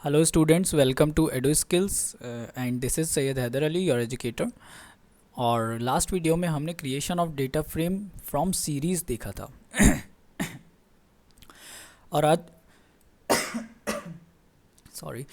Hello students, welcome to Edu Skills and this is Syed Haider Ali, your educator. और last video में हमने creation of data frame from series देखा था और आज sorry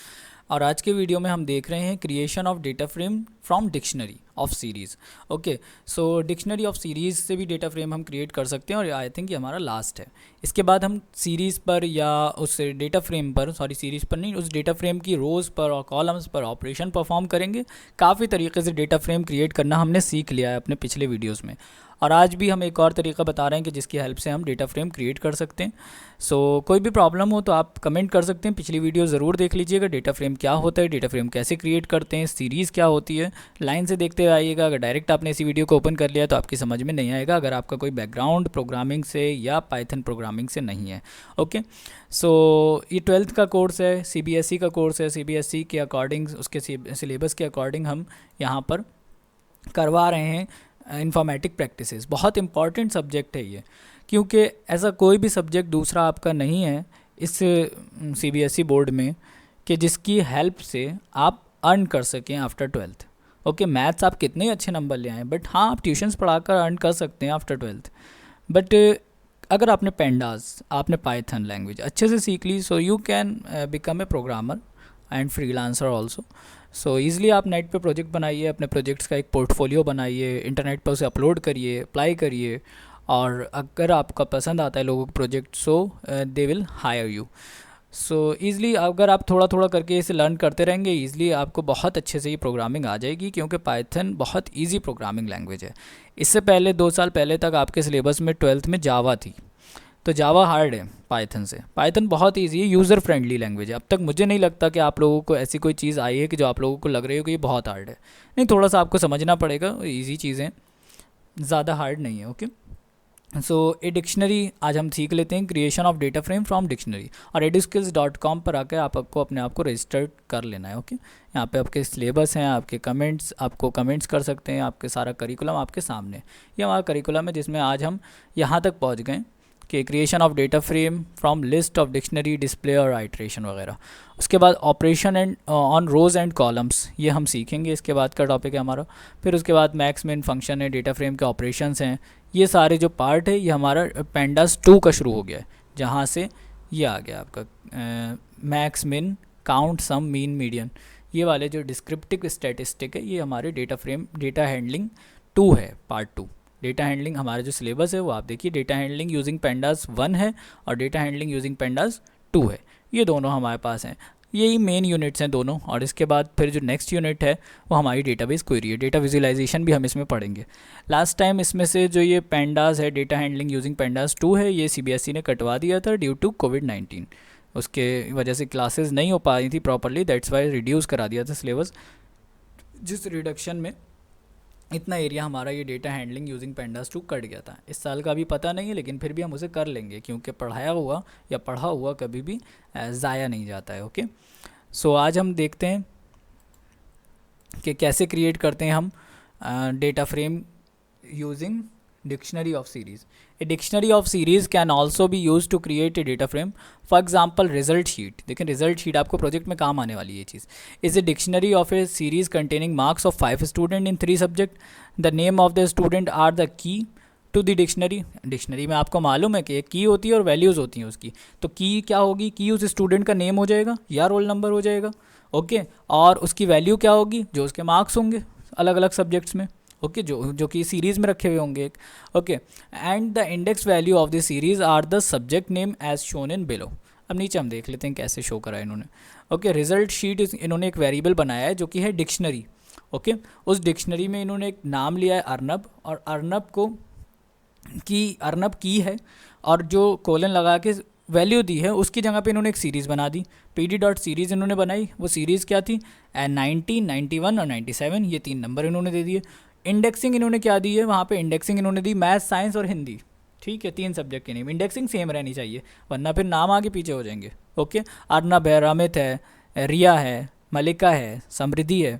और आज के वीडियो में हम देख रहे हैं creation of data frame from dictionary of series. Okay, so dictionary of series से भी डेटा फ्रेम हम क्रिएट कर सकते हैं और आई थिंक ये हमारा लास्ट है। इसके बाद हम सीरीज़ पर या उस डेटा फ्रेम पर, सॉरी सीरीज़ पर नहीं, उस डेटा फ्रेम की रोज़ पर और कॉलम्स पर ऑपरेशन परफॉर्म करेंगे। काफ़ी तरीके से डेटा फ्रेम क्रिएट करना हमने सीख लिया है अपने पिछले वीडियोज़ में, और आज भी हम एक और तरीका बता रहे हैं कि जिसकी हेल्प से हम डेटा फ्रेम क्रिएट कर सकते हैं। सो कोई भी प्रॉब्लम हो तो आप कमेंट कर सकते हैं। पिछली वीडियो ज़रूर देख लीजिएगा, डेटा फ्रेम क्या होता है, डेटा फ्रेम कैसे क्रिएट करते हैं, सीरीज़ क्या होती है, लाइन से देखते आइएगा। अगर डायरेक्ट आपने इसी वीडियो को ओपन कर लिया तो आपकी समझ में नहीं आएगा, अगर आपका कोई बैकग्राउंड प्रोग्रामिंग से या पाइथन प्रोग्रामिंग से नहीं है। ओके, सो ये 12th का कोर्स है, CBSE का कोर्स है। CBSE के अकॉर्डिंग, उसके सिलेबस के अकॉर्डिंग हम यहाँ पर करवा रहे हैं इन्फॉर्मेटिक प्रैक्टिसेस। बहुत इंपॉर्टेंट सब्जेक्ट है ये, क्योंकि ऐसा कोई भी सब्जेक्ट दूसरा आपका नहीं है इस CBSE बोर्ड में कि जिसकी हेल्प से आप अर्न कर सकें आफ्टर 12th। ओके, मैथ्स आप कितने अच्छे नंबर ले आएँ, बट हाँ, आप ट्यूशन्स पढ़ाकर अर्न कर सकते हैं आफ्टर 12th। बट अगर आपने पेंडास, आपने पाइथन लैंग्वेज अच्छे से सीख ली, so you can become a programmer and freelancer also. So easily आप नेट पे प्रोजेक्ट बनाइए, अपने प्रोजेक्ट्स का एक पोर्टफोलियो बनाइए, इंटरनेट पर उसे अपलोड करिए, अप्लाई करिए, और अगर आपका पसंद आता है लोगों को project, so they will hire you. So easily अगर आप थोड़ा थोड़ा करके इसे लर्न करते रहेंगे, ईज़िली आपको बहुत अच्छे से ये प्रोग्रामिंग आ जाएगी, क्योंकि पाइथन बहुत ईजी प्रोग्रामिंग लैंग्वेज है। इससे पहले 2 साल पहले तक आपके सिलेबस में 12th में जावा थी, तो जावा हार्ड है पाइथन से। पाइथन बहुत इजी है, यूज़र फ्रेंडली लैंग्वेज है। अब तक मुझे नहीं लगता कि आप लोगों को ऐसी कोई चीज़ आई है कि जो आप लोगों को लग रही हो कि ये बहुत हार्ड है। नहीं, थोड़ा सा आपको समझना पड़ेगा, इजी चीज़ें, ज़्यादा हार्ड नहीं है। ओके, सो ए डिक्शनरी आज हम सीख लेते हैं, creation of data frame from dictionary. और eduskills.com पर आकर आपको अपने आप को रजिस्टर कर लेना है। ओके, यहाँ पे आपके सिलेबस हैं, आपके कमेंट्स, आपको कमेंट्स कर सकते हैं, आपके सारा करिकुलम आपके सामने। ये हमारा करिकुलम है जिसमें आज हम यहाँ तक पहुँच गए कि creation of data frame from list of dictionary, display और आइट्रेशन वगैरह। उसके बाद operation and on rows and columns, ये हम सीखेंगे, इसके बाद का टॉपिक है हमारा। फिर उसके बाद मैक्स मिन फंक्शन है, डेटा फ्रेम के ऑपरेशंस हैं। ये सारे जो पार्ट है, ये हमारा पेंडास 2 का शुरू हो गया है, जहाँ से ये आ गया आपका मैक्स मिन, काउंट, सम, मीन, मीडियन। ये वाले जो डिस्क्रिप्टिव स्टैटिस्टिक है, ये हमारे डेटा फ्रेम, डेटा हैंडलिंग 2 है, पार्ट 2। डेटा हैंडलिंग हमारा जो सिलेबस है वो आप देखिए, डेटा हैंडलिंग यूजिंग पेंडास 1 है और डेटा हैंडलिंग यूजिंग पेंडास 2 है। ये दोनों हमारे पास हैं, यही मेन यूनिट्स हैं दोनों। और इसके बाद फिर जो नेक्स्ट यूनिट है वो हमारी डेटाबेस क्वेरी है, डेटा विजुअलाइजेशन भी हम इसमें पढ़ेंगे। लास्ट टाइम इसमें से जो ये पेंडास है, डेटा हैंडलिंग यूजिंग पेंडास 2 है, ये CBSE ने कटवा दिया था ड्यू टू कोविड-19। उसके वजह से क्लासेस नहीं हो पा रही थी प्रॉपरली, दैट्स वाई रिड्यूस करा दिया था सिलेबस, जिस रिडक्शन में इतना एरिया हमारा ये data handling using pandas 2 cut गया था। इस साल का अभी पता नहीं है, लेकिन फिर भी हम उसे कर लेंगे, क्योंकि पढ़ाया हुआ या पढ़ा हुआ कभी भी ज़ाया नहीं जाता है। ओके, सो आज हम देखते हैं कि कैसे क्रिएट करते हैं हम data frame using dictionary of series. A dictionary of series can also be use to create a data frame. For example result sheet, देखें रिजल्ट शीट आपको प्रोजेक्ट में काम आने वाली ये चीज़। Is a dictionary of a series containing marks of 5 student in 3 subject. The name of the student are the key to the dictionary. Dictionary में आपको मालूम है कि एक की होती है और वैल्यूज़ होती हैं उसकी। तो की क्या होगी, की उस स्टूडेंट का नेम हो जाएगा या रोल नंबर हो जाएगा। ओके, और उसकी वैल्यू क्या होगी, जो उसके मार्क्स होंगे अलग अलग सब्जेक्ट्स में। ओके, जो कि सीरीज़ में रखे हुए होंगे एक। Okay, and the index value of the series are the subject name as shown in below. अब नीचे हम देख लेते हैं कैसे शो करा है इन्होंने। ओके, रिजल्ट शीट इन्होंने एक वेरिएबल बनाया है जो कि है डिक्शनरी। ओके, उस डिक्शनरी में इन्होंने एक नाम लिया है अर्नब, और अर्नब को अर्नब की है, और जो कोलन लगा के वैल्यू दी है उसकी जगह पे इन्होंने एक सीरीज़ बना दी। pd.series इन्होंने बनाई। वो सीरीज़ क्या थी, 90, 91 और 97, ये 3 नंबर इन्होंने दे दिए। इंडेक्सिंग इन्होंने क्या दी है, वहाँ पे इंडेक्सिंग इन्होंने दी मैथ, साइंस और हिंदी। ठीक है, 3 सब्जेक्ट के नेम, इंडेक्सिंग सेम रहनी चाहिए, वरना फिर नाम आगे पीछे हो जाएंगे। ओके, अर्नब है, रमित है, रिया है, मलिका है, समृद्धि है।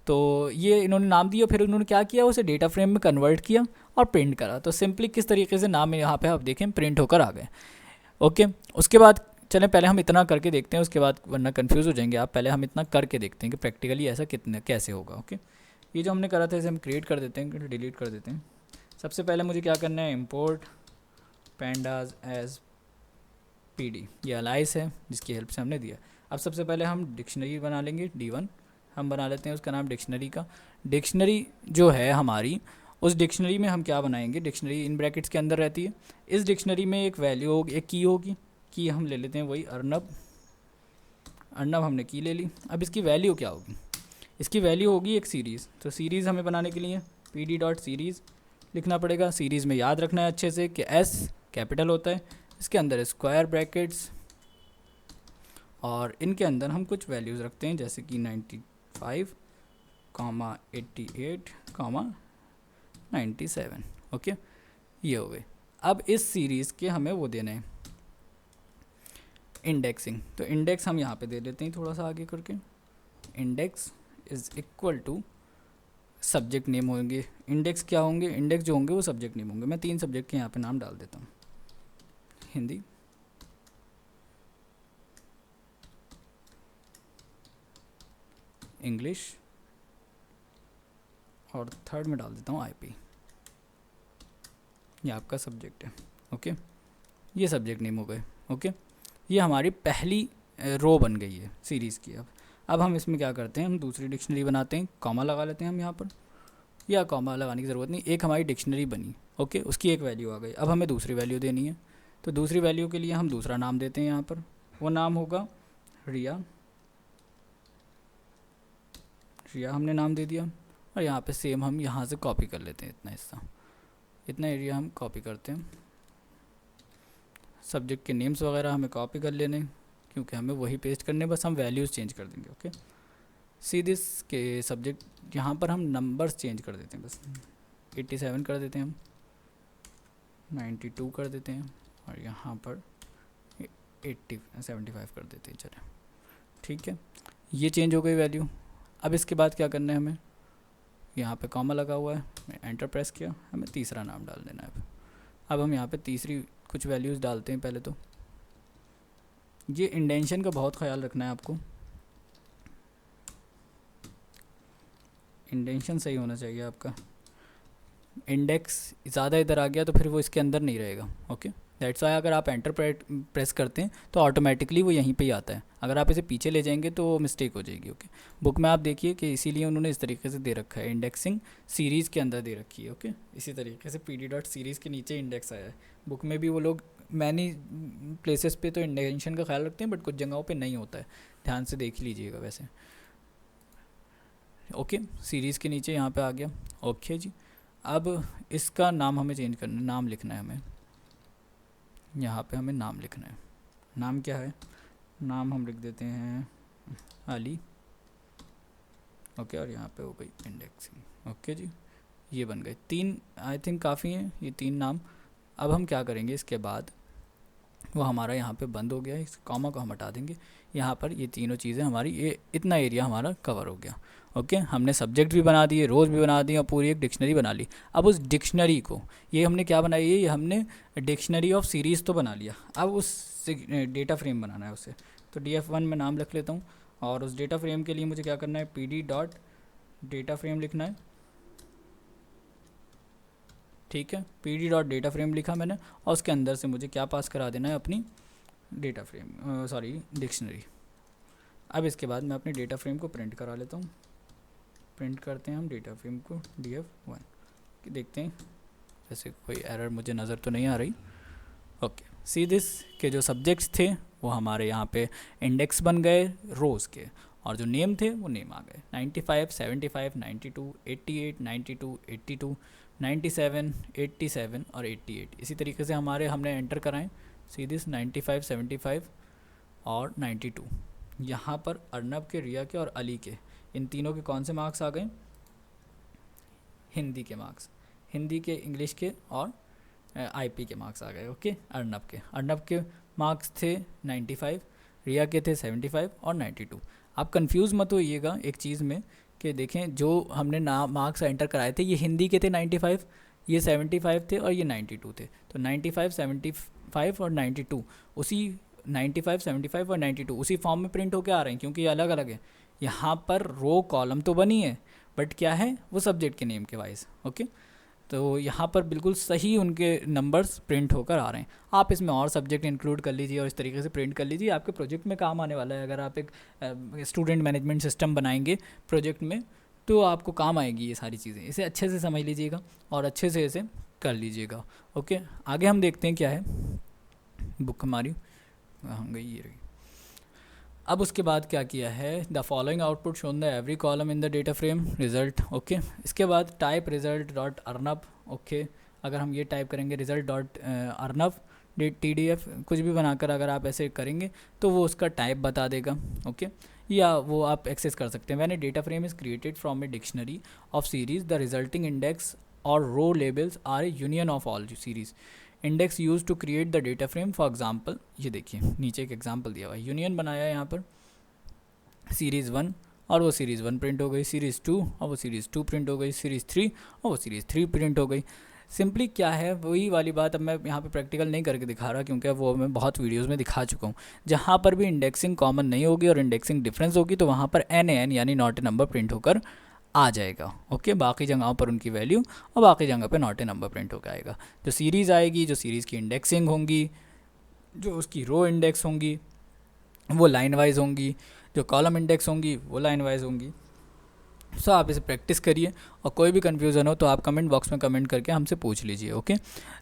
तो ये इन्होंने नाम दिया, फिर उन्होंने क्या किया, उसे डेटा फ्रेम में कन्वर्ट किया और प्रिंट करा। तो सिंपली किस तरीके से नाम यहाँ पे आप देखें प्रिंट होकर आ गए। ओके, उसके बाद चलें पहले हम इतना करके देखते हैं, उसके बाद वरना कंफ्यूज हो जाएंगे आप। पहले हम इतना करके देखते हैं कि प्रैक्टिकली ऐसा कितने कैसे होगा। ओके, ये जो हमने करा था इसे हम क्रिएट कर देते हैं, डिलीट कर देते हैं। सबसे पहले मुझे क्या करना है, इम्पोर्ट पैंडाज एज PD, ये अलाइस है जिसकी हेल्प से हमने दिया। अब सबसे पहले हम डिक्शनरी बना लेंगे, D1 हम बना लेते हैं, उसका नाम डिक्शनरी का। डिक्शनरी जो है हमारी, उस डिक्शनरी में हम क्या बनाएंगे, डिक्शनरी इन ब्रैकेट्स के अंदर रहती है। इस डिक्शनरी में एक वैल्यू होगी, एक की होगी, की हम ले लेते हैं वही अर्नब, अर्नब हमने की ले ली। अब इसकी वैल्यू क्या होगी, इसकी वैल्यू होगी एक सीरीज़। तो सीरीज़ हमें बनाने के लिए PD.सीरीज़ लिखना पड़ेगा। सीरीज़ में याद रखना है अच्छे से कि S कैपिटल होता है, इसके अंदर स्क्वायर ब्रैकेट्स, और इनके अंदर हम कुछ वैल्यूज़ रखते हैं जैसे कि 95, 88, 97। ओके, ये हो गए। अब इस सीरीज़ के हमें वो देने हैं इंडेक्सिंग, तो इंडेक्स हम यहाँ पे दे देते हैं थोड़ा सा आगे करके। Index is equal to subject name होंगे। इंडेक्स क्या होंगे, इंडेक्स जो होंगे वो सब्जेक्ट नेम होंगे। मैं 3 सब्जेक्ट के यहाँ पे नाम डाल देता हूँ, हिंदी, इंग्लिश, और थर्ड में डाल देता हूँ IP। ये आपका सब्जेक्ट है। ओके, ये सब्जेक्ट नेम हो गए। ओके, ये हमारी पहली रो बन गई है सीरीज़ की। अब हम इसमें क्या करते हैं, हम दूसरी डिक्शनरी बनाते हैं, कॉमा लगा लेते हैं हम यहाँ पर, या कॉमा लगाने की ज़रूरत नहीं, एक हमारी डिक्शनरी बनी। ओके, उसकी एक वैल्यू आ गई। अब हमें दूसरी वैल्यू देनी है, तो दूसरी वैल्यू के लिए हम दूसरा नाम देते हैं यहाँ पर, वो नाम होगा रिया। रिया हमने नाम दे दिया, और यहाँ पे सेम हम यहाँ से कॉपी कर लेते हैं, इतना हिस्सा, इतना एरिया हम कॉपी करते हैं। सब्जेक्ट के नेम्स वगैरह हमें कॉपी कर लेने, क्योंकि हमें वही पेस्ट करने, बस हम वैल्यूज़ चेंज कर देंगे। ओके, सी दिस के सब्जेक्ट यहाँ पर हम नंबर्स चेंज कर देते हैं, बस 87 कर देते हैं हम, 92 कर देते हैं, और यहाँ पर 75 कर देते हैं। चले ठीक है, ये चेंज हो गई वैल्यू। अब इसके बाद क्या करना है हमें, यहाँ पे कॉमा लगा हुआ है, मैं एंटर प्रेस किया, हमें तीसरा नाम डाल देना है। अब हम यहाँ पे तीसरी कुछ वैल्यूज़ डालते हैं। पहले तो ये इंडेंशन का बहुत ख्याल रखना है आपको, इंडेंशन सही होना चाहिए आपका। इंडेक्स ज़्यादा इधर आ गया तो फिर वो इसके अंदर नहीं रहेगा। ओके, दैट्स वाई अगर आप एंटर प्रेस करते हैं तो ऑटोमेटिकली वो यहीं पे ही आता है। अगर आप इसे पीछे ले जाएंगे तो मिस्टेक हो जाएगी। ओके, बुक में आप देखिए कि इसीलिए उन्होंने इस तरीके से दे रखा है, इंडेक्सिंग सीरीज़ के अंदर दे रखी है। ओके, इसी तरीके से PD.सीरीज़ के नीचे इंडेक्स आया है। बुक में भी वो लोग मैनी प्लेसेस पे तो इंडेंशन का ख्याल रखते हैं, बट कुछ जगहों पे नहीं होता है, ध्यान से देख लीजिएगा वैसे। ओके, सीरीज़ के नीचे यहाँ पे आ गया। ओके जी, अब इसका नाम हमें चेंज करना है, नाम लिखना है हमें, यहाँ पे हमें नाम लिखना है। नाम क्या है, नाम हम लिख देते हैं अली। ओके, और यहाँ पे हो गई इंडेक्सिंग। ओके जी, ये बन गए 3, आई थिंक काफ़ी हैं ये 3 नाम। अब हम क्या करेंगे, इसके बाद वो हमारा यहाँ पे बंद हो गया, इस कॉमा को हम हटा देंगे। यहाँ पर ये तीनों चीज़ें हमारी, ये इतना एरिया हमारा कवर हो गया। ओके, हमने सब्जेक्ट भी बना दिए, रोज़ भी बना दी, और पूरी एक डिक्शनरी बना ली। अब उस डिक्शनरी को, ये हमने क्या बनाई है, ये हमने डिक्शनरी ऑफ सीरीज़ तो बना लिया। अब उस डेटा फ्रेम बनाना है उसे, तो DF1 में नाम लिख लेता हूँ, और उस डेटा फ्रेम के लिए मुझे क्या करना है, PD.डेटा फ्रेम लिखना है। ठीक है, PD.डेटा फ्रेम लिखा मैंने, और उसके अंदर से मुझे क्या पास करा देना है, अपनी डेटा फ्रेम, सॉरी डिक्शनरी। अब इसके बाद मैं अपनी डेटा फ्रेम को प्रिंट करा लेता हूँ। प्रिंट करते हैं हम डेटा फ्रेम को DF1, देखते हैं जैसे कोई एरर मुझे नज़र तो नहीं आ रही। ओके, सी दिस के जो सब्जेक्ट्स थे वो हमारे यहाँ पे इंडेक्स बन गए रोज़ के, और जो नेम थे वो नेम आ गए 95, 75, 92, 88, 92, 82, 97, 87 और 88। इसी तरीके से हमने एंटर कराएं, सी दिस 95, 75 और 92। यहाँ पर अर्नब के, रिया के और अली के, इन तीनों के कौन से मार्क्स आ गए, हिंदी के मार्क्स, हिंदी के, इंग्लिश के और IP के मार्क्स आ गए। ओके, अर्नब के मार्क्स थे 95, रिया के थे 75 और 92। आप कंफ्यूज मत होइएगा एक चीज़ में कि देखें, जो हमने मार्क्स एंटर कराए थे ये हिंदी के थे 95, ये 75 थे और ये 92 थे। तो 95, 75 और 92 उसी 95, 75 और 92 उसी फॉर्म में प्रिंट होकर आ रहे हैं, क्योंकि ये अलग अलग है। यहाँ पर रो कॉलम तो बनी है, बट क्या है वो सब्जेक्ट के नेम के वाइज। ओके, तो यहाँ पर बिल्कुल सही उनके नंबर्स प्रिंट होकर आ रहे हैं। आप इसमें और सब्जेक्ट इंक्लूड कर लीजिए और इस तरीके से प्रिंट कर लीजिए, आपके प्रोजेक्ट में काम आने वाला है। अगर आप एक स्टूडेंट मैनेजमेंट सिस्टम बनाएंगे प्रोजेक्ट में, तो आपको काम आएगी ये सारी चीज़ें। इसे अच्छे से समझ लीजिएगा और अच्छे से इसे कर लीजिएगा। ओके, आगे हम देखते हैं क्या है। बुक हमारी कहाँ गई, ये रही। अब उसके बाद क्या किया है, the following output shown the every column in the data frame result. Okay, इसके बाद टाइप रिजल्ट डॉट अर्नअप। ओके, अगर हम ये टाइप करेंगे रिजल्ट डॉट अर्नअप TDF कुछ भी बनाकर अगर आप ऐसे करेंगे तो वो उसका टाइप बता देगा। ओके, या वो आप एक्सेस कर सकते हैं। When a data frame is created from a dictionary of series, the resulting index और row labels are a union of all series index use to create the data frame. For example, ये देखिए नीचे एक example दिया हुआ है, union बनाया है यहाँ पर सीरीज़ 1 और वो सीरीज़ 1 प्रिंट हो गई, सीरीज़ 2 और वो सीरीज़ 2 प्रिंट हो गई, सीरीज़ 3 और वो सीरीज़ 3 प्रिंट हो गई। सिंपली क्या है, वही वाली बात। अब मैं यहाँ पे प्रैक्टिकल नहीं करके दिखा रहा, क्योंकि वो मैं बहुत वीडियोस में दिखा चुका हूँ। जहाँ पर भी इंडेक्सिंग कॉमन नहीं होगी और इंडेक्सिंग डिफरेंस होगी, तो वहाँ पर NaN यानी नॉट ए नंबर प्रिंट होकर आ जाएगा। ओके, बाकी जगहों पर उनकी वैल्यू और बाकी जगह पे नॉट ए नंबर प्रिंट होकर आएगा। जो सीरीज़ आएगी, जो सीरीज़ की इंडेक्सिंग होंगी, जो उसकी रो इंडेक्स होंगी वो लाइन वाइज होंगी, जो कॉलम इंडेक्स होंगी वो लाइन वाइज होंगी। सो आप इसे प्रैक्टिस करिए और कोई भी कन्फ्यूज़न हो तो आप कमेंट बॉक्स में कमेंट करके हमसे पूछ लीजिए। ओके,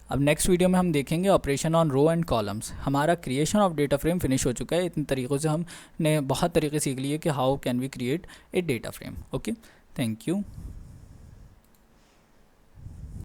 अब नेक्स्ट वीडियो में हम देखेंगे operation on row and columns. हमारा creation of data frame finish हो चुका है। इन तरीक़ों से हमने बहुत तरीके सीख लिए कि how can we create a data frame. Okay, thank you.